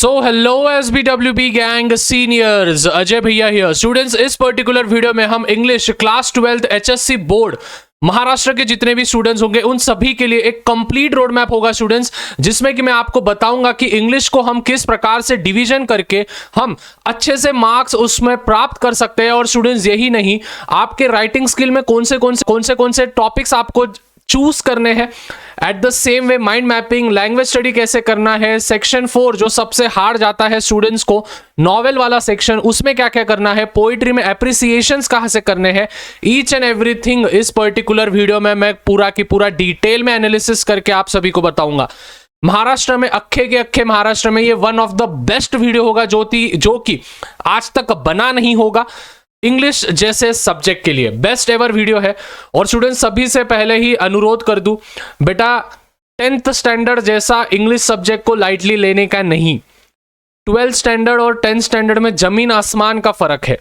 So hello SBWB gang seniors, Ajay भैया here. Students, इस particular video में हम English class 12th HSC board Maharashtra के जितने भी स्टूडेंट्स होंगे उन सभी के लिए एक कंप्लीट रोड मैप होगा स्टूडेंट्स, जिसमें कि मैं आपको बताऊंगा कि इंग्लिश को हम किस प्रकार से डिवीजन करके हम अच्छे से मार्क्स उसमें प्राप्त कर सकते हैं। और स्टूडेंट्स, यही नहीं, आपके राइटिंग स्किल में कौन से टॉपिक्स आपको चूज करने हैं। At the same way mind mapping, language study कैसे करना है, सेक्शन 4 जो सबसे हार्ड जाता है स्टूडेंट्स को, नॉवेल वाला सेक्शन, उसमें क्या क्या करना है, पोइट्री में एप्रिसिएशंस कहां से करने हैं, ईच एंड एवरीथिंग इस पर्टिकुलर वीडियो में मैं पूरा की पूरा डिटेल में एनालिसिस करके आप सभी को बताऊंगा। महाराष्ट्र में, अक्खे के अक्खे महाराष्ट्र में ये one of the best video होगा जो कि आज तक बना नहीं होगा इंग्लिश जैसे सब्जेक्ट के लिए। बेस्ट एवर वीडियो है। और स्टूडेंट, सभी से पहले ही अनुरोध कर दूं, बेटा 10th स्टैंडर्ड जैसा इंग्लिश सब्जेक्ट को लाइटली लेने का नहीं। 12th स्टैंडर्ड और 10th स्टैंडर्ड में जमीन आसमान का फर्क है।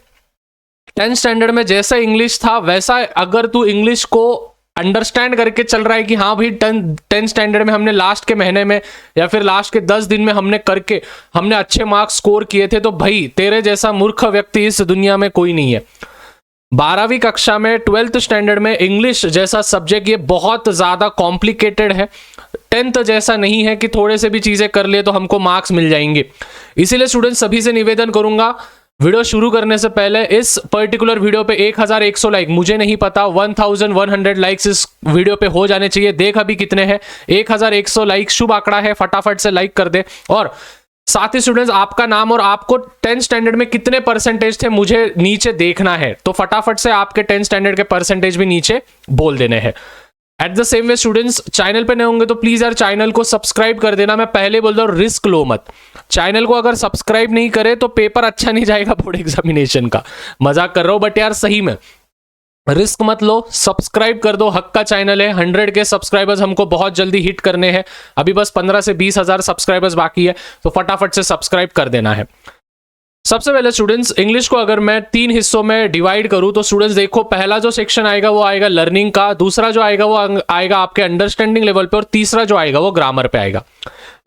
10th स्टैंडर्ड में जैसा इंग्लिश था वैसा अगर तू इंग्लिश को अंडरस्टैंड करके चल रहा है कि हाँ भाई 10th स्टैंडर्ड में हमने लास्ट के महीने में या फिर लास्ट के 10 दिन में हमने अच्छे मार्क्स स्कोर किए थे, तो भाई तेरे जैसा मूर्ख व्यक्ति इस दुनिया में कोई नहीं है। 12वीं कक्षा में 12th स्टैंडर्ड में इंग्लिश जैसा सब्जेक्ट ये बहुत ज्यादा कॉम्प्लिकेटेड है। 10th जैसा नहीं है कि थोड़े से भी चीजें कर लिए तो हमको मार्क्स मिल जाएंगे। इसीलिए स्टूडेंट, सभी से निवेदन करूंगा, वीडियो शुरू करने से पहले इस पर्टिकुलर वीडियो पे 1100 लाइक, मुझे नहीं पता 1100 लाइक्स इस वीडियो पे हो जाने चाहिए। देख अभी कितने हैं, 1100 लाइक शुभ आंकड़ा है, फटाफट से लाइक कर दे। और साथ ही स्टूडेंट्स, आपका नाम और आपको 10th स्टैंडर्ड में कितने परसेंटेज थे मुझे नीचे देखना है, तो फटाफट से आपके 10th स्टैंडर्ड के परसेंटेज भी नीचे बोल देने हैं। At the same way students, channel पे नए होंगे तो प्लीज यार चैनल को सब्सक्राइब कर देना। मैं पहले बोल रहा हूं, रिस्क लो मत। चैनल को अगर सब्सक्राइब नहीं करे तो पेपर अच्छा नहीं जाएगा बोर्ड एग्जामिनेशन का। मजाक कर रहा हूं, बट यार सही में रिस्क मत लो, सब्सक्राइब कर दो। हक का चैनल है। 100 के सब्सक्राइबर्स हमको बहुत जल्दी हिट करने हैं। अभी बस 15 से 20 हजार सब्सक्राइबर्स बाकी है, तो फटाफट से सब्सक्राइब कर देना है। सबसे पहले स्टूडेंट्स, इंग्लिश को अगर मैं 3 हिस्सों में डिवाइड करूं तो स्टूडेंट्स देखो, पहला जो सेक्शन आएगा वो आएगा लर्निंग का, दूसरा जो आएगा वो आएगा आपके अंडरस्टैंडिंग लेवल पे, और तीसरा जो आएगा वो ग्रामर पे आएगा।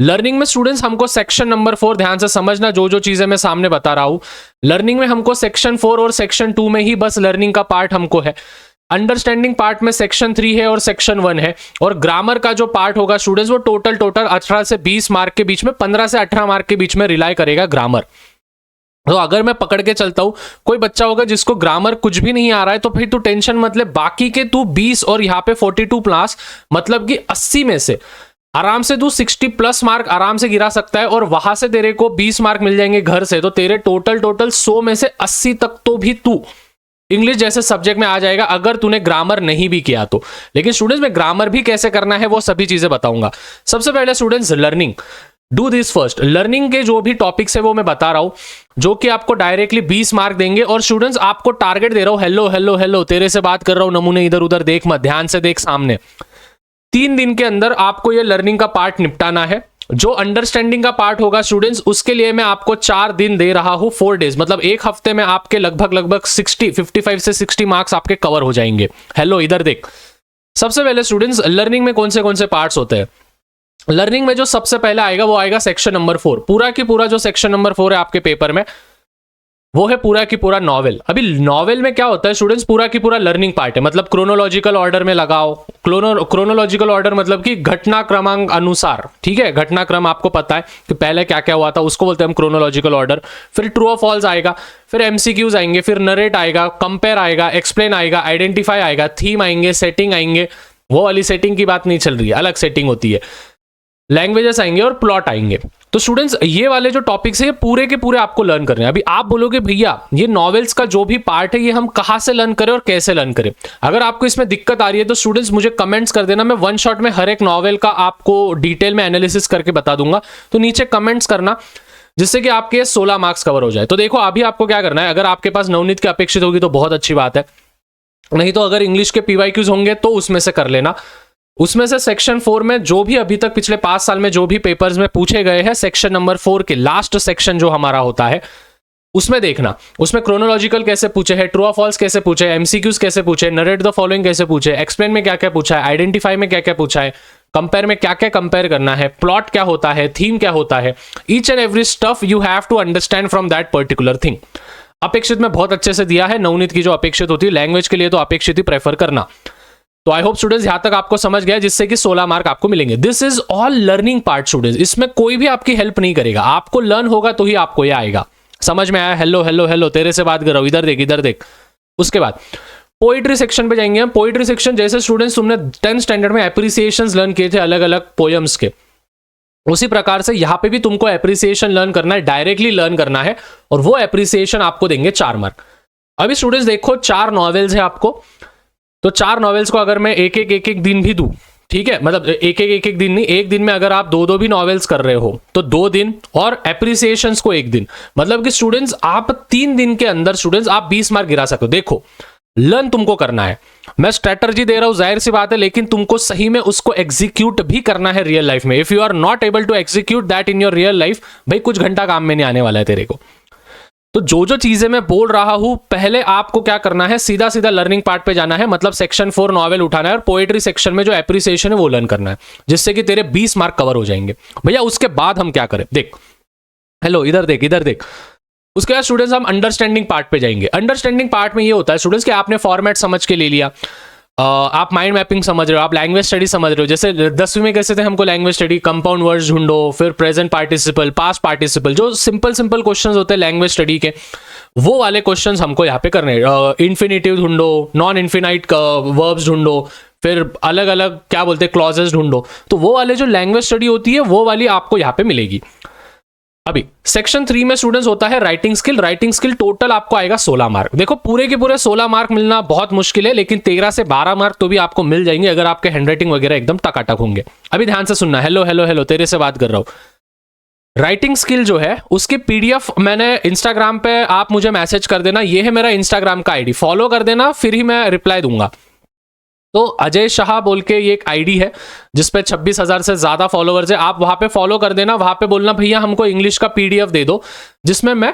लर्निंग में स्टूडेंट्स हमको सेक्शन नंबर 4, ध्यान से समझना जो चीजें मैं सामने बता रहा हूं। लर्निंग में हमको सेक्शन 4 और सेक्शन 2 में ही बस लर्निंग का पार्ट हमको है। अंडरस्टैंडिंग पार्ट में सेक्शन 3 है और सेक्शन 1 है। और ग्रामर का जो पार्ट होगा स्टूडेंट्स वो टोटल 18 से 20 मार्क के बीच में, 15 से 18 मार्क के बीच में रिलाई करेगा ग्रामर। तो अगर मैं पकड़ के चलता हूं, कोई बच्चा होगा जिसको ग्रामर कुछ भी नहीं आ रहा है, तो फिर तू टेंशन मत ले, बाकी के तू 20 और यहाँ पे 42 प्लस, मतलब कि 80 में से आराम से तू 60 प्लस मार्क आराम से गिरा सकता है। और वहां से तेरे को 20 मार्क मिल जाएंगे घर से, तो तेरे टोटल 100 में से 80 तक तो भी तू इंग्लिश जैसे सब्जेक्ट में आ जाएगा, अगर तूने ग्रामर नहीं भी किया तो। लेकिन स्टूडेंट्स, में ग्रामर भी कैसे करना है वो सभी चीजें बताऊंगा। सबसे पहले students, learning, do this first. Learning के जो भी टॉपिक्स है वो मैं बता रहा हूं, जो कि आपको डायरेक्टली 20 मार्क देंगे। और स्टूडेंट्स, आपको टारगेट दे रहा हूं, हेलो हेलो हेलो, तेरे से बात कर रहा हूं, नमूने इधर उधर देख मत, ध्यान से देख सामने। 3 दिन के अंदर आपको ये लर्निंग का पार्ट निपटाना है। जो अंडरस्टैंडिंग का पार्ट होगा स्टूडेंट्स, उसके लिए मैं आपको 4 दिन दे रहा हूं, 4 डेज, मतलब एक हफ्ते में आपके लगभग 55 से 60 मार्क्स आपके कवर हो जाएंगे। हेलो इधर देख। सबसे पहले स्टूडेंट्स, लर्निंग में कौन से पार्ट्स होते हैं। लर्निंग में जो सबसे पहले आएगा वो आएगा सेक्शन नंबर 4। पूरा की पूरा जो सेक्शन नंबर 4 है आपके पेपर में, वो है पूरा की पूरा नॉवेल। अभी नॉवेल में क्या होता है स्टूडेंट्स, पूरा की पूरा लर्निंग पार्ट है, मतलब क्रोनोलॉजिकल ऑर्डर में लगाओ। क्रोनोलॉजिकल ऑर्डर मतलब कि घटना क्रमांक अनुसार, ठीक है, घटनाक्रम आपको पता है कि पहले क्या क्या हुआ था, उसको बोलते हैं हम क्रोनोलॉजिकल ऑर्डर। फिर ट्रू और फॉल्स आएगा, फिर एमसीक्यूज आएंगे, फिर नरेट आएगा, कंपेयर आएगा, एक्सप्लेन आएगा, आइडेंटिफाई आएगा, थीम आएंगे, सेटिंग आएंगे। वो वाली सेटिंग की बात नहीं चल रही है, अलग सेटिंग होती है। लैंग्वेजेस आएंगे और प्लॉट आएंगे। तो स्टूडेंट्स, ये वाले जो टॉपिक्स है ये पूरे के पूरे आपको लर्न करने हैं। अभी आप बोलोगे भैया ये नॉवेल्स का जो भी पार्ट है ये हम कहां से लर्न करें और कैसे लर्न करें। अगर आपको इसमें दिक्कत आ रही है तो स्टूडेंट्स मुझे कमेंट्स कर देना, मैं 1 शॉट में हर एक नॉवेल का आपको डिटेल में एनालिसिस करके बता दूंगा। तो नीचे कमेंट्स करना, जिससे कि आपके 16 मार्क्स कवर हो जाए। तो देखो अभी आपको क्या करना है, अगर आपके पास नवनीत की अपेक्षित होगी तो बहुत अच्छी बात है, नहीं तो अगर इंग्लिश के PYQs होंगे तो उसमें से कर लेना। उसमें से सेक्शन 4 में जो भी अभी तक पिछले 5 साल में जो भी पेपर्स में पूछे गए हैं, सेक्शन नंबर 4 के लास्ट सेक्शन जो हमारा होता है उसमें देखना, उसमें क्रोनोलॉजिकल कैसे पूछे हैं, ट्रू और फॉल्स कैसे पूछे, एमसीक्यूज कैसे पूछे, नरेट द फॉलोइंग कैसे पूछे, एक्सप्लेन में क्या क्या पूछा है, आइडेंटिफाई में क्या क्या पूछा है, कंपेयर में क्या क्या कंपेयर करना है, प्लॉट क्या होता है, थीम क्या होता है, each and every stuff you have to understand from that particular thing. अपेक्षित में बहुत अच्छे से दिया है, नवनीत की जो अपेक्षित होती है लैंग्वेज के लिए तो अपेक्षित ही प्रेफर करना। तो आई होप स्टूडेंट्स यहां तक आपको समझ गया, जिससे कि 16 मार्क आपको मिलेंगे। This is all learning part students, इसमें कोई भी आपकी हेल्प नहीं करेगा, आपको लर्न होगा तो ही आपको ये आएगा। समझ में आया? हेलो हेलो हेलो, तेरे से बात कर रहा हूं, इधर देख इधर देख। उसके बाद पोइट्री सेक्शन पे जाएंगे हम। पोइट्री सेक्शन जैसे स्टूडेंट्स तुमने 10th स्टैंडर्ड में एप्रिसिएशंस लर्न किए थे अलग अलग पोएम्स के, उसी प्रकार से यहां पे भी तुमको एप्रिसिएशन लर्न करना है, डायरेक्टली लर्न करना है, और वो एप्रिसिएशन आपको देंगे 4 मार्क। अभी स्टूडेंट्स देखो 4 नॉवेल्स है आपको, तो 4 नॉवेल्स को अगर मैं एक एक दिन भी दूं, ठीक है, मतलब एक दिन नहीं, एक दिन में अगर आप 2 भी नॉवेल्स कर रहे हो तो 2 दिन, और एप्रिसिएशंस को 1 दिन, मतलब कि स्टूडेंट्स आप 3 दिन के अंदर स्टूडेंट्स आप 20 मार्क गिरा सकते हो। देखो लर्न तुमको करना है, मैं स्ट्रेटर्जी दे रहा हूं, जाहिर सी बात है, लेकिन तुमको सही में उसको एग्जीक्यूट भी करना है रियल लाइफ में। If you are not able to execute that in your real life, भाई कुछ घंटा काम में नहीं आने वाला है तेरे को। तो जो चीजें मैं बोल रहा हूं, पहले आपको क्या करना है, सीधा सीधा लर्निंग पार्ट पे जाना है, मतलब सेक्शन 4 नॉवेल उठाना है और पोएट्री सेक्शन में जो एप्रिसिएशन है वो लर्न करना है, जिससे कि तेरे 20 मार्क कवर हो जाएंगे। भैया उसके बाद हम क्या करें, देख हेलो इधर देख इधर देख। उसके बाद स्टूडेंट्स हम अंडरस्टैंडिंग पार्ट पे जाएंगे। अंडरस्टैंडिंग पार्ट में ये होता है स्टूडेंट्स कि आपने फॉर्मेट समझ के ले लिया, आप माइंड मैपिंग समझ रहे हो, आप लैंग्वेज स्टडी समझ रहे हो। जैसे 10वीं में कैसे थे हमको लैंग्वेज स्टडी, कंपाउंड वर्ड्स ढूंढो, फिर प्रेजेंट पार्टिसिपल, पास्ट पार्टिसिपल, जो सिंपल क्वेश्चंस होते हैं लैंग्वेज स्टडी के, वो वाले क्वेश्चंस हमको यहाँ पे करने हैं। इन्फिनिटिव ढूंढो, नॉन इन्फिनाइट वर्ब्स ढूंढो, फिर अलग अलग क्या बोलते हैं क्लॉजेस ढूंढो। तो वो वाले जो लैंग्वेज स्टडी होती है वो वाली आपको यहाँ पे मिलेगी। अभी सेक्शन 3 में स्टूडेंट्स होता है writing skill. Writing skill total आपको आएगा 16 मार्क। देखो पूरे के पूरे 16 मार्क मिलना बहुत मुश्किल है, लेकिन 13 से 12 मार्क तो भी आपको मिल जाएंगे अगर आपके हैंडराइटिंग वगैरह एकदम टकाटक होंगे। अभी ध्यान से सुनना, हेलो हेलो हेलो, तेरे से बात कर रहा हूं। राइटिंग स्किल जो है उसकी पीडीएफ मैंने इंस्टाग्राम पे, आप मुझे मैसेज कर देना, ये है मेरा इंस्टाग्राम का आईडी, फॉलो कर देना, फिर ही मैं रिप्लाई दूंगा। तो अजय शाह बोल के ये एक आईडी है जिसपे 26,000 से ज्यादा फॉलोअर्स है, आप वहां पे फॉलो कर देना। वहां पे बोलना भैया हमको इंग्लिश का पीडीएफ दे दो, जिसमें मैं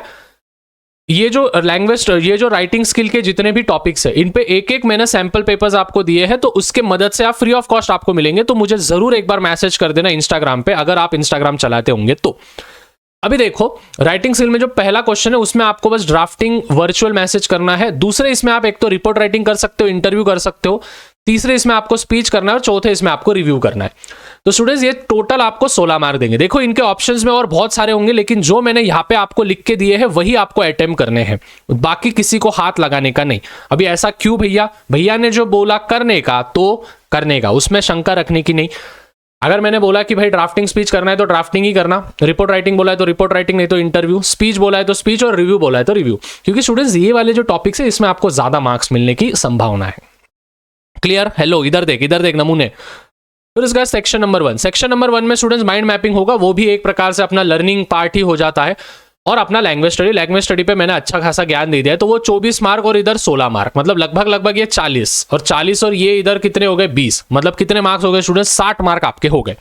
ये जो लैंग्वेज, ये जो राइटिंग स्किल के जितने भी टॉपिक्स है, इन पे एक एक मैंने सैंपल पेपर्स आपको दिए हैं, तो उसके मदद से आप फ्री ऑफ कॉस्ट आपको मिलेंगे। तो मुझे जरूर एक बार मैसेज कर देना इंस्टाग्राम पे, अगर आप इंस्टाग्राम चलाते होंगे तो। अभी देखो राइटिंग स्किल में जो पहला क्वेश्चन है उसमें आपको बस ड्राफ्टिंग वर्चुअल मैसेज करना है। दूसरे इसमें आप एक तो रिपोर्ट राइटिंग कर सकते हो, इंटरव्यू कर सकते हो। तीसरे इसमें आपको स्पीच करना है और चौथे इसमें आपको रिव्यू करना है। तो स्टूडेंट्स ये टोटल आपको 16 मार्क देंगे। देखो इनके ऑप्शंस में और बहुत सारे होंगे, लेकिन जो मैंने यहाँ पे आपको लिख के दिए हैं वही आपको अटेम्प्ट करने हैं, बाकी किसी को हाथ लगाने का नहीं। अभी ऐसा क्यों भैया? भैया ने जो बोला करने का तो करने का, उसमें शंका रखने की नहीं। अगर मैंने बोला कि भाई ड्राफ्टिंग स्पीच करना है तो ड्राफ्टिंग ही करना, रिपोर्ट राइटिंग बोला है तो रिपोर्ट राइटिंग, नहीं तो इंटरव्यू, स्पीच बोला है तो स्पीच, और रिव्यू बोला है तो रिव्यू। क्योंकि स्टूडेंट्स ये वाले जो टॉपिक्स है इसमें आपको ज्यादा मार्क्स मिलने की संभावना है। क्लियर? हेलो इधर देख नमूने। फिर इसका सेक्शन नंबर 1। सेक्शन नंबर 1 में स्टूडेंट्स माइंड मैपिंग होगा, वो भी एक प्रकार से अपना लर्निंग पार्ट ही हो जाता है। और अपना लैंग्वेज स्टडी पे मैंने अच्छा खासा ज्ञान दे दिया है, तो वो 24 मार्क और इधर 16 मार्क, मतलब लगभग ये 40 और ये इधर कितने हो गए 20, मतलब कितने मार्क्स हो गए स्टूडेंट्स? 60 मार्क आपके हो गए।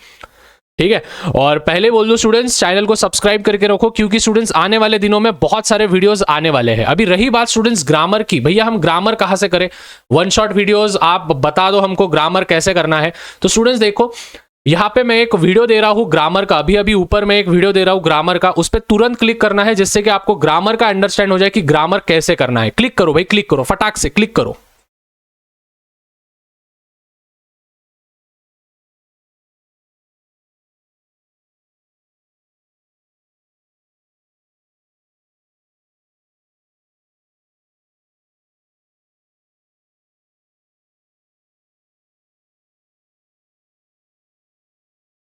ठीक है, और पहले बोल दो स्टूडेंट्स चैनल को सब्सक्राइब करके रखो, क्योंकि स्टूडेंट्स आने वाले दिनों में बहुत सारे वीडियोस आने वाले हैं। अभी रही बात स्टूडेंट्स ग्रामर की, भैया हम ग्रामर कहां से करें? 1 शॉट वीडियोस आप बता दो हमको ग्रामर कैसे करना है। तो स्टूडेंट्स देखो यहां पे मैं एक वीडियो दे रहा हूं ग्रामर का, अभी ऊपर मैं एक वीडियो दे रहा हूं ग्रामर का, उस पर तुरंत क्लिक करना है जिससे कि आपको ग्रामर का अंडरस्टैंड हो जाए कि ग्रामर कैसे करना है। क्लिक करो भाई, क्लिक करो, फटाक से क्लिक करो।